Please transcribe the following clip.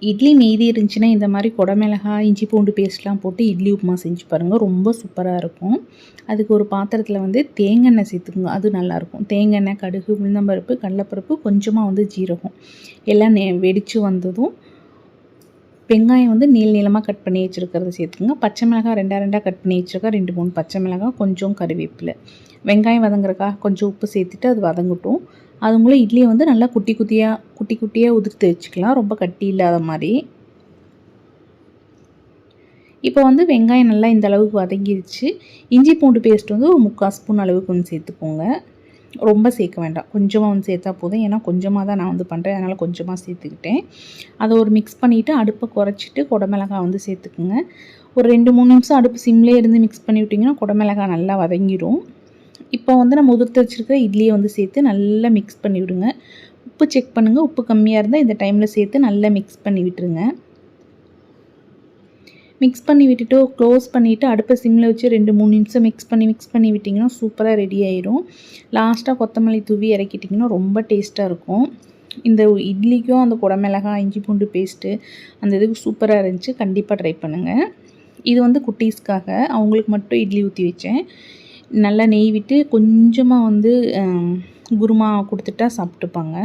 இட்லி மீதி இருந்துச்சுன்னா இந்த மாதிரி குடமிளகாய் இஞ்சி பூண்டு பேஸ்ட்லாம் போட்டு இட்லி உப்புமா செஞ்சு பாருங்கள். ரொம்ப சூப்பராக இருக்கும். அதுக்கு ஒரு பாத்திரத்தில் வந்து தேங்காய் சேர்த்துக்குங்க. அது நல்லாயிருக்கும். தேங்காய், கடுகு, உளுந்தம்பருப்பு, கடலைப்பருப்பு, கொஞ்சமாக வந்து ஜீரகம் எல்லாம் வெடித்து வந்ததும் வெங்காயம் வந்து நீளமாக கட் பண்ணி வச்சுருக்கிறத சேர்த்துக்குங்க. பச்சை மிளகாய் 2 கட் பண்ணி வச்சுருக்கேன். 2-3 பச்சை மிளகாய், கொஞ்சம் கருவேப்பிலை. வெங்காயம் வதங்குறதுக்காக கொஞ்சம் உப்பு சேர்த்துட்டு அது வதங்கட்டும். அதுங்களும் இட்லியை வந்து நல்லா குட்டி குட்டியாக உதிர்த்து வச்சுக்கலாம். ரொம்ப கட்டி இல்லாத மாதிரி. இப்போ வந்து வெங்காயம் நல்லா இந்த அளவுக்கு வதங்கிடுச்சு. இஞ்சி பூண்டு பேஸ்ட் வந்து ஒரு 3/4 ஸ்பூன் அளவுக்கு வந்து சேர்த்துக்கோங்க. ரொம்ப சேர்க்க வேண்டாம். கொஞ்சமாக வந்து சேர்த்தா போதும். ஏன்னா கொஞ்சமாக தான் நான் வந்து பண்ணுறேன். அதனால் கொஞ்சமாக சேர்த்துக்கிட்டேன். அதை ஒரு மிக்ஸ் பண்ணிவிட்டு அடுப்பை குறைச்சிட்டு குடமிளகாய் வந்து சேர்த்துக்குங்க. ஒரு 2-3 நிமிஷம் அடுப்பு சிம்லேயே இருந்து மிக்ஸ் பண்ணி விட்டிங்கன்னா குடமிளகாய் நல்லா வதங்கிடும். இப்போ வந்து நம்ம உதிர்த்து வச்சுருக்கிற இட்லியை வந்து சேர்த்து நல்லா மிக்ஸ் பண்ணி விடுங்க. உப்பு செக் பண்ணுங்கள். உப்பு கம்மியாக இருந்தால் இந்த டைமில் சேர்த்து நல்லா மிக்ஸ் பண்ணி விட்டுருங்க. மிக்ஸ் பண்ணி விட்டுட்டு க்ளோஸ் பண்ணிவிட்டு அடுப்பை சிம்மில் வச்சு 2-3 நிமிஷம் மிக்ஸ் பண்ணி விட்டிங்கன்னா சூப்பராக ரெடி ஆயிடும். லாஸ்ட்டாக கொத்தமல்லி தூவி இறக்கிட்டிங்கன்னா ரொம்ப டேஸ்ட்டாக இருக்கும். இந்த இட்லிக்கும் அந்த குடமிளகாய் இஞ்சி பூண்டு பேஸ்ட்டு அந்த இதுக்கு சூப்பராக இருந்துச்சு. கண்டிப்பாக ட்ரை பண்ணுங்கள். இது வந்து குட்டீஸ்க்காக அவங்களுக்கு மட்டும் இட்லி ஊற்றி வச்சேன். நல்லா நெய் விட்டு கொஞ்சமாக வந்து குருமா கொடுத்துட்டா சாப்பிட்டுப்பாங்க.